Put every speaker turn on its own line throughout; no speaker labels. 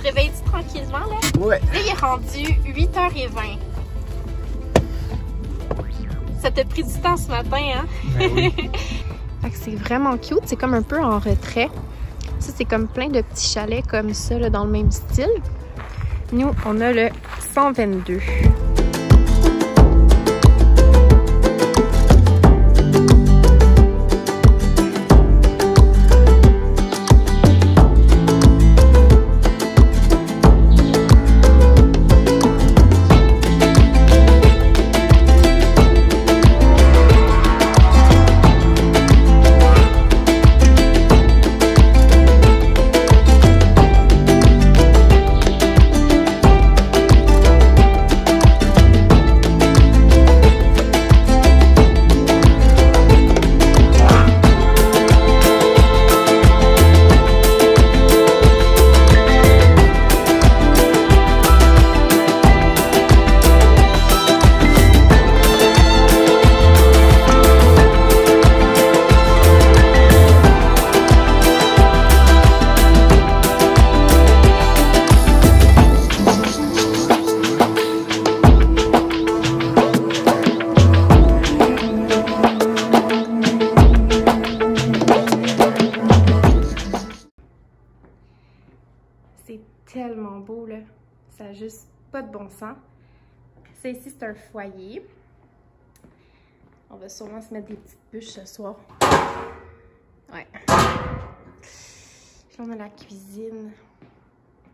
réveilles-tu tranquillement, là?
Ouais.
Là, il est rendu 8h20. Ça t'a pris du temps ce matin, hein?
Ben oui.
Fait que c'est vraiment cute. C'est comme un peu en retrait. Ça, c'est comme plein de petits chalets comme ça, là, dans le même style. Nous, on a le 122. C'est tellement beau, là. Ça n'a juste pas de bon sens. Ça ici, c'est un foyer. On va sûrement se mettre des petites bûches ce soir. Ouais. Puis on a la cuisine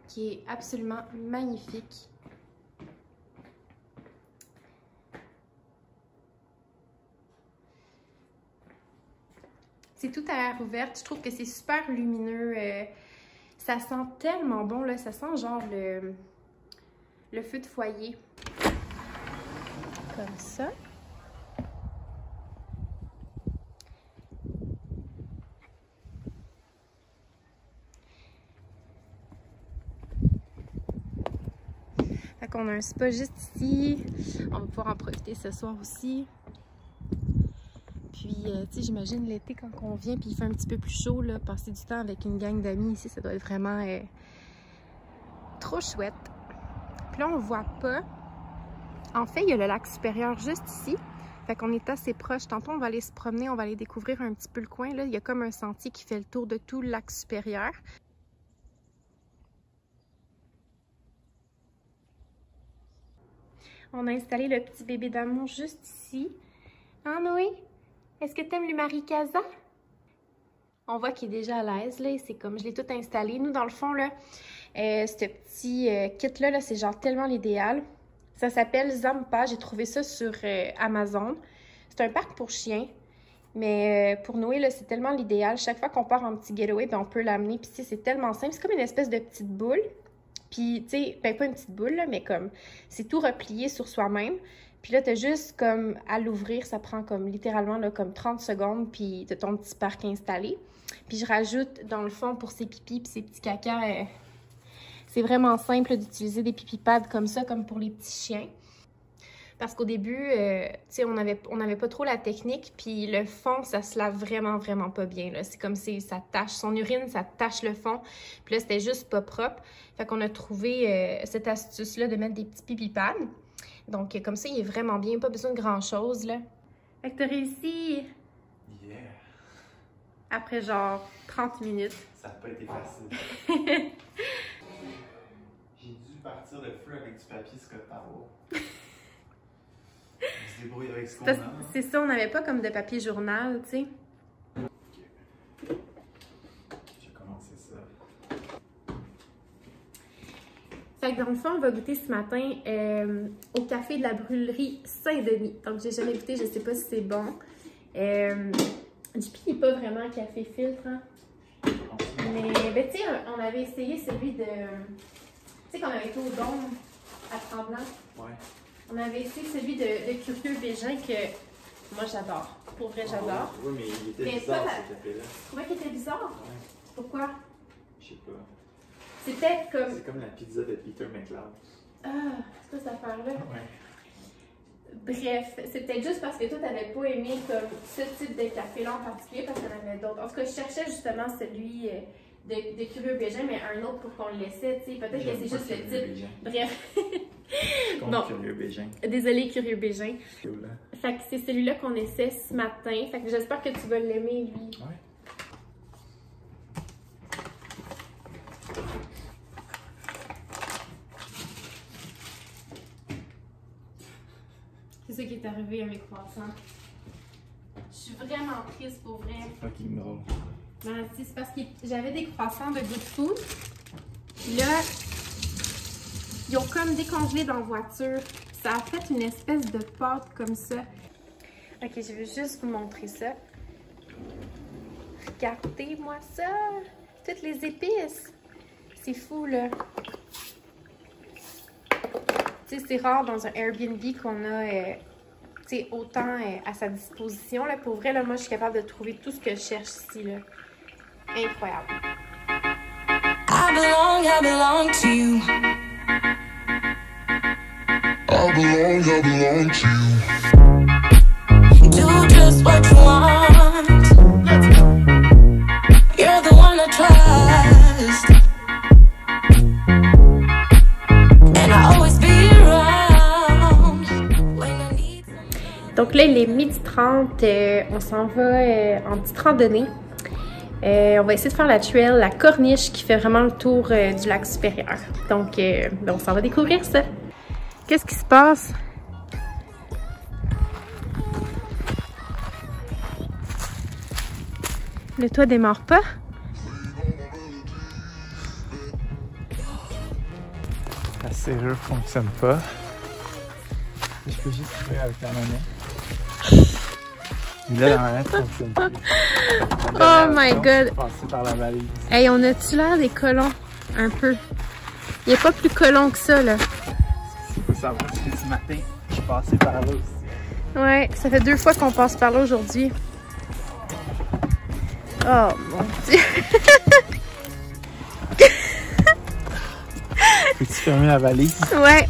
qui est absolument magnifique. C'est tout à l'air ouverte. Je trouve que c'est super lumineux. Ça sent tellement bon, là. Ça sent genre le feu de foyer. Comme ça. Fait qu'on a un spa juste ici. On va pouvoir en profiter ce soir aussi. Puis, tu sais, j'imagine l'été quand on vient puis il fait un petit peu plus chaud, là, passer du temps avec une gang d'amis ici, ça doit être vraiment trop chouette. Puis là, on voit pas. En fait, il y a le lac supérieur juste ici. Fait qu'on est assez proche. Tantôt, on va aller se promener, on va aller découvrir un petit peu le coin. Là, il y a comme un sentier qui fait le tour de tout le lac supérieur. On a installé le petit bébé d'amour juste ici. Hein, Noé? Est-ce que t'aimes le Maricasa? On voit qu'il est déjà à l'aise, là. C'est comme, je l'ai tout installé. Nous, dans le fond, là, ce petit kit-là, là, c'est genre tellement l'idéal. Ça s'appelle Zampa. J'ai trouvé ça sur Amazon. C'est un parc pour chiens. Mais pour Noé, là, c'est tellement l'idéal. Chaque fois qu'on part en petit getaway, ben, on peut l'amener. Puis, c'est tellement simple. C'est comme une espèce de petite boule. Puis, tu sais, ben, pas une petite boule, là, mais comme, c'est tout replié sur soi-même. Puis là, t'as juste comme à l'ouvrir, ça prend comme littéralement là, comme 30 secondes, puis t'as ton petit parc installé. Puis je rajoute dans le fond pour ses pipis puis ses petits caca, c'est vraiment simple d'utiliser des pipi pads comme ça, comme pour les petits chiens. Parce qu'au début, tu sais, on avait pas trop la technique, puis le fond, ça se lave vraiment, vraiment pas bien. C'est comme si ça tache, son urine, ça tache le fond. Puis là, c'était juste pas propre. Fait qu'on a trouvé cette astuce-là de mettre des petits pipi pads. Donc, comme ça, il est vraiment bien. Pas besoin de grand-chose, là. Fait que t'as réussi!
Yeah!
Après, genre, 30 minutes.
Ça n'a pas été facile. J'ai dû partir le feu avec du papier Scott Towel. On se débrouille avec ce qu'on a.
C'est ça, on n'avait pas comme de papier journal, tu sais.
Ok. J'ai commencé ça.
Fait que dans le fond, on va goûter ce matin au café de la brûlerie Saint-Denis. Donc, j'ai jamais goûté, je sais pas si c'est bon. JP n'est pas vraiment café filtre, hein? Mais, ben, tu sais, on avait essayé celui de... Tu sais, qu'on avait été au Dôme à Tremblant.
Ouais.
On avait essayé celui de Curieux Bégin que moi, j'adore. Pour vrai, j'adore.
Oui, mais il était
Mais
bizarre,
pas
ce café-là.
Tu trouvais qu'il était bizarre?
Ouais.
Pourquoi?
Je sais pas.
C'est peut-être comme...
C'est comme la pizza de Peter McLeod.
Ah, c'est quoi cette affaire-là?
Ouais.
Bref, c'est peut-être juste parce que toi, t'avais pas aimé comme ce type de café-là en particulier, parce qu'il y en avait d'autres. En tout cas, je cherchais justement celui de Curieux Bégin, mais un autre pour qu'on le laissait, tu sais. Peut-être que c'est juste le type. Bref.
Bon. Curieux Bégin.
Désolée, Curieux Bégin. Fait que c'est celui-là qu'on essaie ce matin. Fait que j'espère que tu vas l'aimer, lui.
Ouais.
C'est ça qui est arrivé à mes croissants. Je suis vraiment triste pour vrai.
C'est fucking drôle.
Ben, c'est parce que j'avais des croissants de Good Food. Puis là, ils ont comme décongelé dans la voiture. Ça a fait une espèce de pâte comme ça. Ok, je veux juste vous montrer ça. Regardez-moi ça! Toutes les épices! C'est fou, là. Tu sais, c'est rare dans un Airbnb qu'on a autant à sa disposition. Là. Pour vrai, là, moi, je suis capable de trouver tout ce que je cherche ici. Là. Incroyable.
I belong to you. I belong to you. Do just what you want. You're the one I trust. And I always be around when I need something.
Donc là, il est 12h30. On s'en va en petite randonnée. On va essayer de faire la trail, la corniche qui fait vraiment le tour du lac supérieur. Donc, on s'en va découvrir ça. Qu'est-ce qui se passe? Le toit démarre pas?
La serrure fonctionne pas. Je peux juste jouer avec la manette. Là, la manette fonctionne pas.
Oh my god!
Passer par la valise.
Hey, on a-tu l'air des colons? Un peu. Il n'y a pas plus colons que ça, là.
Il faut savoir que ce matin, je suis passé par là aussi.
Ouais, ça fait 2 fois qu'on passe par là aujourd'hui. Oh mon Dieu!
Peux-tu fermer la valise?
Ouais.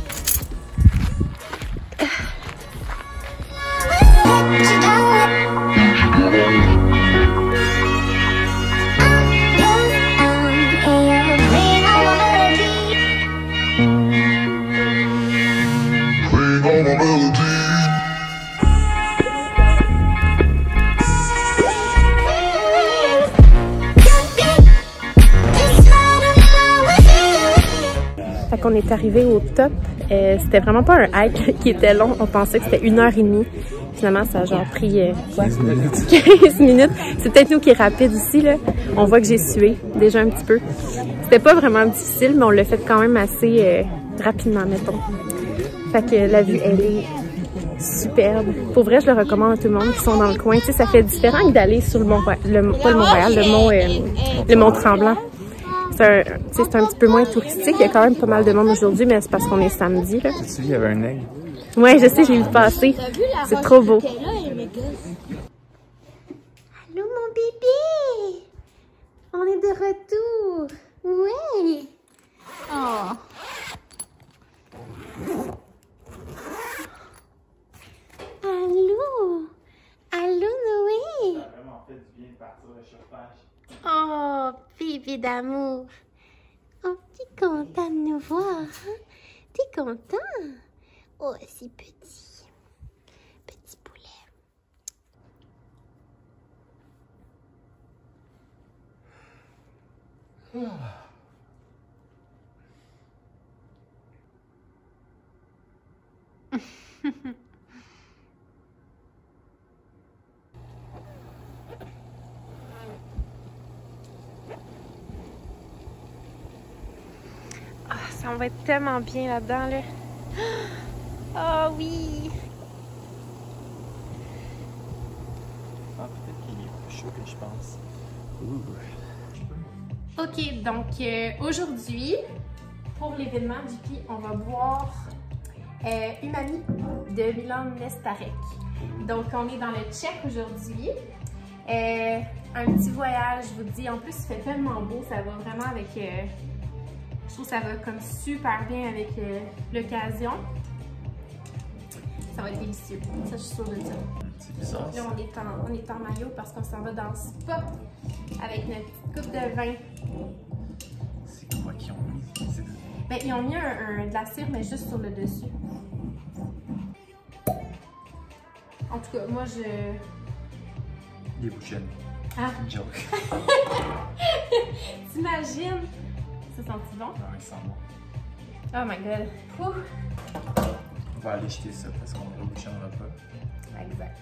Fait qu'on est arrivé au top. C'était vraiment pas un hike qui était long. On pensait que c'était 1h30. Finalement, ça a genre pris
15 minutes.
15 minutes. C'est peut-être nous qui est rapide ici, là. On voit que j'ai sué déjà un petit peu. C'était pas vraiment difficile, mais on l'a fait quand même assez rapidement, mettons. Fait que la vue, elle est superbe. Pour vrai, je le recommande à tout le monde qui sont dans le coin. Tu sais, ça fait différent que d'aller sur le Mont-Royal, le Mont-Tremblant. C'est un petit peu moins touristique. Il y a quand même pas mal de monde aujourd'hui, mais c'est parce qu'on est samedi, là.
Tu sais, il y avait un aigle.
Ouais, je sais, j'ai vu passer. C'est trop beau. Allô, mon bébé! On est de retour! Ouais! Oh! Allô? Allô, Noé?
Ça a vraiment fait du bien de partir le chauffage.
Oh, bébé d'amour! Oh, t'es content de nous voir, hein? T'es content? Oh, c'est petit. Petit poulet. Ah, ça en va être tellement bien là-dedans, là. Ah oui!
Ah, peut-être qu'il est plus chaud que je pense.
Ok, donc aujourd'hui, pour l'événement JP, on va boire Umami de Milan Nestarek. Donc on est dans le Tchèque aujourd'hui. Un petit voyage, je vous dis. En plus, il fait tellement beau, ça va vraiment avec... je trouve que ça va comme super bien avec l'occasion. Ça va être délicieux. Ça, je suis sûre de ça.
C'est bizarre.
Là, on est en maillot parce qu'on s'en va dans le spa avec notre petite coupe de vin.
C'est quoi qu'ils ont mis?
Ben, ils ont mis de la cire, mais juste sur le dessus. En tout cas, moi,
Des bouchons.
Ah!
Joke.
T'imagines? Ça sent-tu bon?
Non, il sent bon.
Oh my god. Ouh.
On va aller jeter ça parce qu'on ne rebouchonnera pas.
Exact.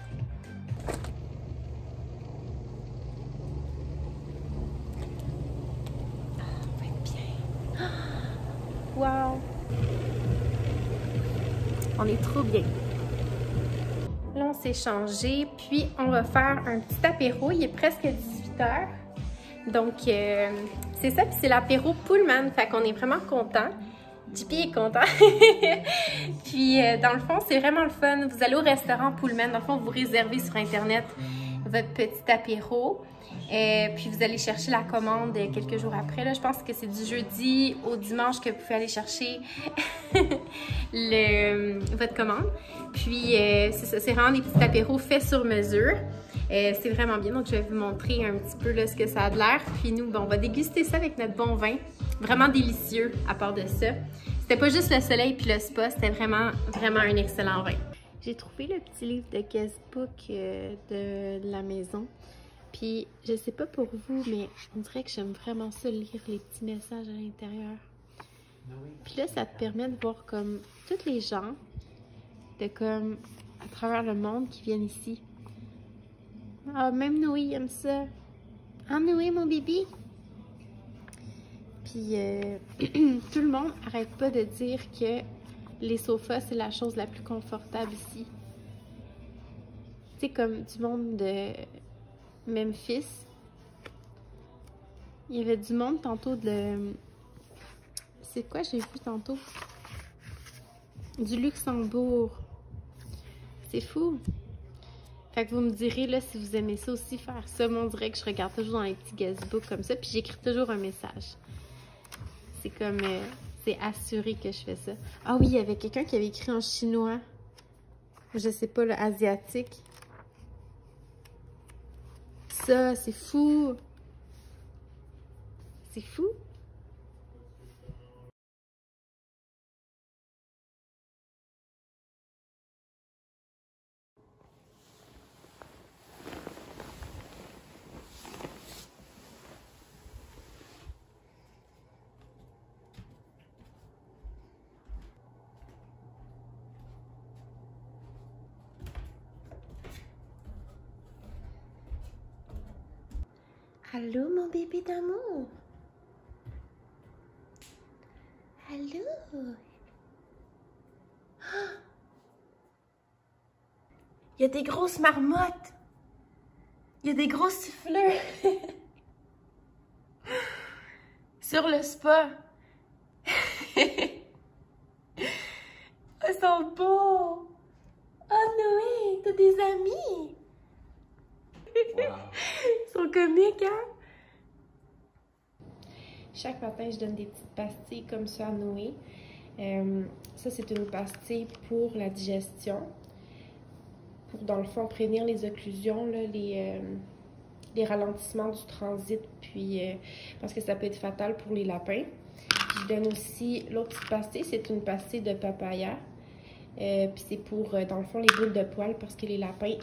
On va être bien. Wow! On est trop bien. Là, on s'est changé, puis on va faire un petit apéro. Il est presque 18 h. Donc, c'est ça, puis c'est l'apéro Pullman. Fait qu'on est vraiment content. JP est content. Puis, dans le fond, c'est vraiment le fun. Vous allez au restaurant Pullman. Dans le fond, vous réservez sur Internet votre petit apéro. Puis, vous allez chercher la commande quelques jours après. Là, je pense que c'est du jeudi au dimanche que vous pouvez aller chercher votre commande. Puis, c'est ça, c'est vraiment des petits apéros faits sur mesure. C'est vraiment bien, donc je vais vous montrer un petit peu là, ce que ça a de l'air. Puis nous, bon, on va déguster ça avec notre bon vin. Vraiment délicieux à part de ça. C'était pas juste le soleil puis le spa, c'était vraiment un excellent vin. J'ai trouvé le petit livre de guestbook de la maison. Puis je sais pas pour vous, mais on dirait que j'aime vraiment ça, lire les petits messages à l'intérieur. Puis là, ça te permet de voir comme tous les gens de comme à travers le monde qui viennent ici. Ah, même Noé aime ça. Ah, Noé, mon bébé. Puis, tout le monde arrête pas de dire que les sofas, c'est la chose la plus confortable ici. Tu sais, comme du monde de Memphis. Il y avait du monde tantôt de... C'est quoi j'ai vu tantôt? Du Luxembourg. C'est fou. Fait que vous me direz, là, si vous aimez ça aussi, faire ça. Moi, on dirait que je regarde toujours dans les petits guestbooks comme ça, puis j'écris toujours un message. C'est comme... c'est assuré que je fais ça. Ah oui, il y avait quelqu'un qui avait écrit en chinois. Je sais pas, là, asiatique. Ça, c'est fou. C'est fou. Allô, mon bébé d'amour? Allô? Il y a des grosses marmottes. Il y a des gros siffleurs. Sur le spa. Ils sont beaux. Oh Noé, t'as des amis.
Wow.
Ils sont comiques, hein? Chaque matin, je donne des petites pastilles comme ça à Noé. Ça, c'est une pastille pour la digestion. Pour, dans le fond, prévenir les occlusions, là, les ralentissements du transit, puis parce que ça peut être fatal pour les lapins. Puis je donne aussi l'autre petite pastille, c'est une pastille de papaya. Puis c'est pour, dans le fond, les boules de poils, parce que les lapins,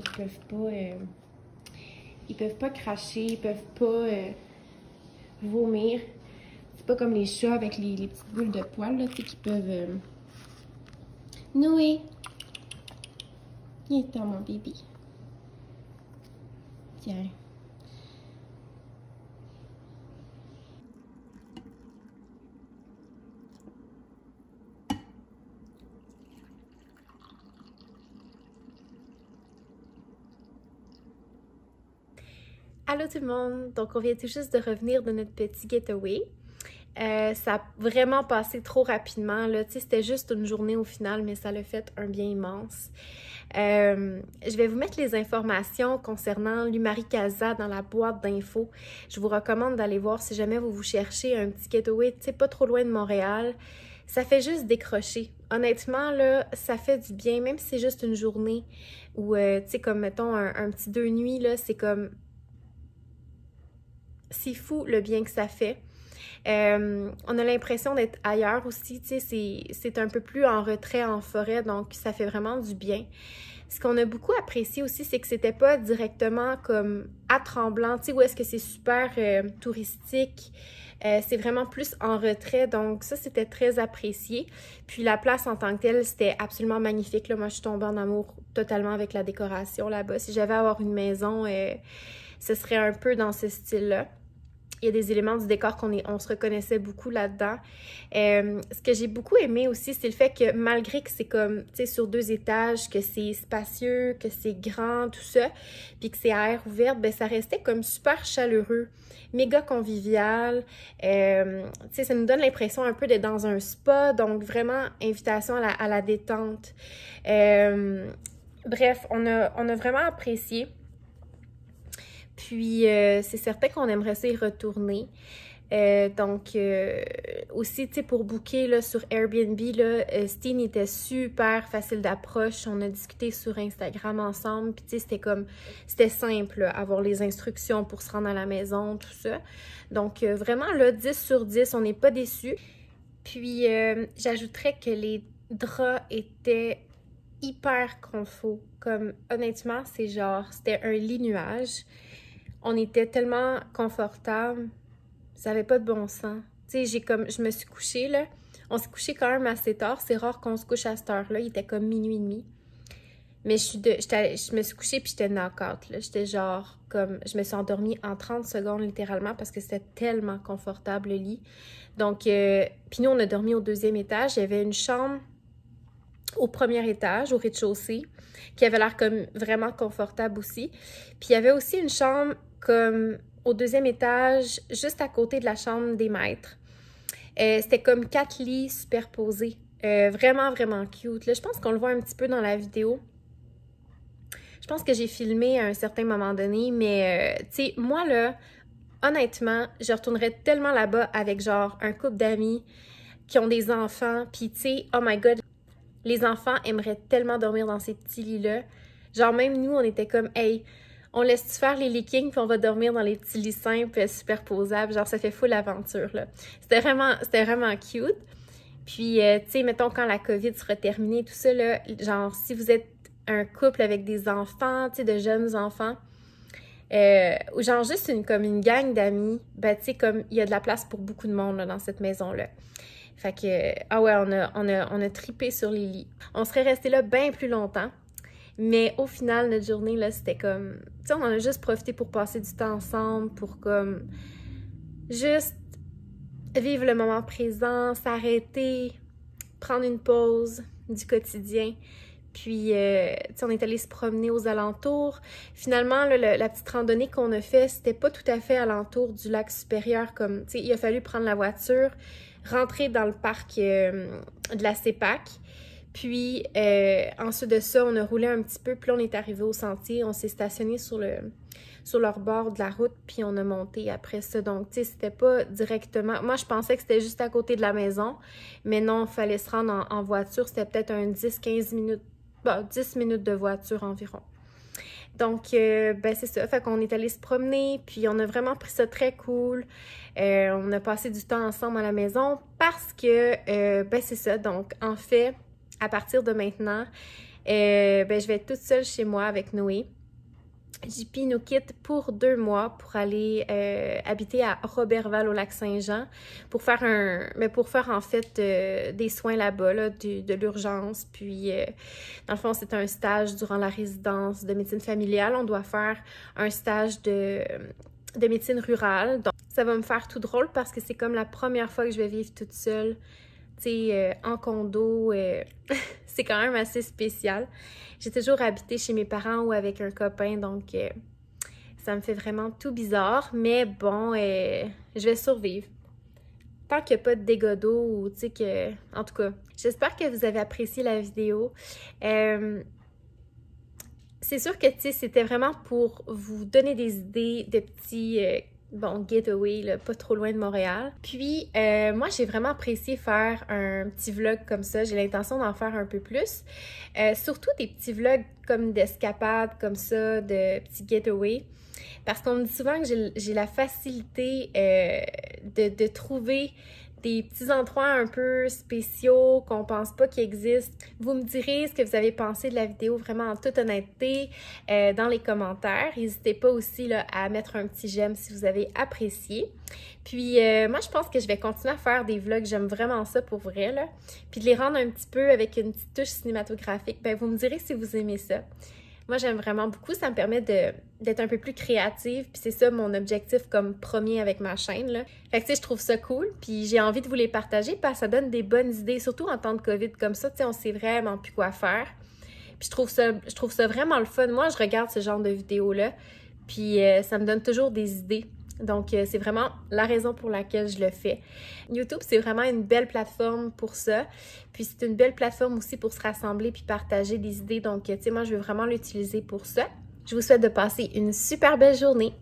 ils peuvent pas cracher, ils peuvent pas vomir. C'est pas comme les chats avec les petites boules de poils, là, tu sais, qui peuvent... Noé! Viens dans mon bébé. Tiens. Allô tout le monde! Donc on vient tout juste de revenir de notre petit getaway. Ça a vraiment passé trop rapidement, là. Tu sais, c'était juste une journée au final, mais ça l'a fait un bien immense. Je vais vous mettre les informations concernant l'Umari Casa dans la boîte d'infos. Je vous recommande d'aller voir si jamais vous cherchez un petit getaway, tu sais, pas trop loin de Montréal. Ça fait juste décrocher. Honnêtement, là, ça fait du bien, même si c'est juste une journée ou, tu sais, comme, mettons, un petit 2 nuits, là, c'est comme... c'est fou le bien que ça fait. On a l'impression d'être ailleurs aussi, tu sais, c'est un peu plus en retrait en forêt, donc ça fait vraiment du bien. Ce qu'on a beaucoup apprécié aussi, c'est que c'était pas directement comme à Tremblant, tu sais, où est-ce que c'est super touristique. C'est vraiment plus en retrait, donc ça, c'était très apprécié. Puis la place en tant que telle, c'était absolument magnifique. Là, moi, je suis tombée en amour totalement avec la décoration là-bas. Si j'avais à avoir une maison, ce serait un peu dans ce style-là. Il y a des éléments du décor on se reconnaissait beaucoup là-dedans. Ce que j'ai beaucoup aimé aussi, c'est le fait que malgré que c'est comme, tu sais, sur 2 étages, que c'est spacieux, que c'est grand, tout ça, puis que c'est à air ouvert, ben ça restait comme super chaleureux, méga convivial. Tu sais, ça nous donne l'impression un peu d'être dans un spa, donc vraiment invitation à la détente. Bref, on a vraiment apprécié. Puis, c'est certain qu'on aimerait ça y retourner. Donc, aussi, tu sais, pour booker là, sur Airbnb, là, Steen était super facile d'approche. On a discuté sur Instagram ensemble. Puis, tu sais, c'était simple, là, avoir les instructions pour se rendre à la maison, tout ça. Donc, vraiment, là, 10 sur 10, on n'est pas déçus. Puis, j'ajouterais que les draps étaient hyper confort. Comme, honnêtement, c'était un lit nuage. On était tellement confortable, ça n'avait pas de bon sens. Tu sais, je me suis couchée, là. On s'est couché quand même assez tard. C'est rare qu'on se couche à cette heure-là. Il était comme minuit et demi. Mais je me suis couchée puis j'étais knock-out, là. J'étais genre comme... Je me suis endormie en 30 secondes, littéralement, parce que c'était tellement confortable, le lit. Donc, puis nous, on a dormi au 2e étage. Il y avait une chambre au 1er étage, au rez-de-chaussée, qui avait l'air comme vraiment confortable aussi. Puis il y avait aussi une chambre comme au 2e étage, juste à côté de la chambre des maîtres. C'était comme 4 lits superposés. Vraiment, vraiment cute. Là, je pense qu'on le voit un petit peu dans la vidéo. Je pense que j'ai filmé à un certain moment donné, mais tu sais, moi là, honnêtement, je retournerais tellement là-bas avec genre un couple d'amis qui ont des enfants, puis tu sais, oh my god, les enfants aimeraient tellement dormir dans ces petits lits-là. Genre même nous, on était comme, hey, on laisse-tu faire les leakings puis on va dormir dans les petits lits simples, superposables. Genre, ça fait full aventure, là. C'était vraiment cute. Puis, tu sais, mettons, quand la COVID sera terminée, tout ça, là, genre, si vous êtes un couple avec des enfants, tu sais, de jeunes enfants, ou genre juste comme une gang d'amis, ben, tu sais, comme, il y a de la place pour beaucoup de monde, là, dans cette maison-là. Fait que, ah ouais, on a trippé sur les lits. On serait resté là bien plus longtemps. Mais au final, notre journée, là, c'était comme... Tu sais, on en a juste profité pour passer du temps ensemble, pour comme... Juste vivre le moment présent, s'arrêter, prendre une pause du quotidien. Puis, tu sais, on est allé se promener aux alentours. Finalement, là, la petite randonnée qu'on a fait, c'était pas tout à fait alentour du lac supérieur. Comme, tu sais, il a fallu prendre la voiture, rentrer dans le parc de la CEPAC. Puis, ensuite de ça, on a roulé un petit peu, puis là, on est arrivé au sentier, on s'est stationné sur leur bord de la route, puis on a monté après ça. Donc, tu sais, c'était pas directement... Moi, je pensais que c'était juste à côté de la maison, mais non, il fallait se rendre en voiture. C'était peut-être un 10-15 minutes, bon, 10 minutes de voiture environ. Donc, ben c'est ça. Fait qu'on est allé se promener, puis on a vraiment pris ça très cool. On a passé du temps ensemble à la maison parce que, ben c'est ça. Donc, en fait... À partir de maintenant, ben, je vais être toute seule chez moi avec Noé. JP nous quitte pour 2 mois pour aller habiter à Roberval au Lac-Saint-Jean pour faire en fait des soins là-bas, là, de l'urgence. Puis, dans le fond, c'est un stage durant la résidence de médecine familiale. On doit faire un stage de médecine rurale. Donc, ça va me faire tout drôle parce que c'est comme la première fois que je vais vivre toute seule. En condo, c'est quand même assez spécial. J'ai toujours habité chez mes parents ou avec un copain, donc ça me fait vraiment tout bizarre. Mais bon, je vais survivre. Tant qu'il n'y a pas de dégâts d'eau ou tu sais que... En tout cas, j'espère que vous avez apprécié la vidéo. C'est sûr que, tu sais, c'était vraiment pour vous donner des idées de petits bon, getaway, là, pas trop loin de Montréal. Puis, moi, j'ai vraiment apprécié faire un petit vlog comme ça. J'ai l'intention d'en faire un peu plus. Surtout des petits vlogs comme d'escapades, comme ça, de petits getaways. Parce qu'on me dit souvent que j'ai la facilité de trouver des petits endroits un peu spéciaux qu'on pense pas qu'ils existent. Vous me direz ce que vous avez pensé de la vidéo vraiment en toute honnêteté dans les commentaires. N'hésitez pas aussi là, à mettre un petit j'aime si vous avez apprécié. Puis moi, je pense que je vais continuer à faire des vlogs. J'aime vraiment ça pour vrai, là. Puis de les rendre un petit peu avec une petite touche cinématographique. Ben, vous me direz si vous aimez ça. Moi, j'aime vraiment beaucoup. Ça me permet d'être un peu plus créative. Puis c'est ça mon objectif comme premier avec ma chaîne, là. Fait que, tu sais, je trouve ça cool. Puis j'ai envie de vous les partager parce que ça donne des bonnes idées. Surtout en temps de COVID comme ça, tu sais, on sait vraiment plus quoi faire. Puis je trouve ça vraiment le fun. Moi, je regarde ce genre de vidéos-là. Puis ça me donne toujours des idées. Donc, c'est vraiment la raison pour laquelle je le fais. YouTube, c'est vraiment une belle plateforme pour ça. Puis, c'est une belle plateforme aussi pour se rassembler puis partager des idées. Donc, tu sais, moi, je veux vraiment l'utiliser pour ça. Je vous souhaite de passer une super belle journée.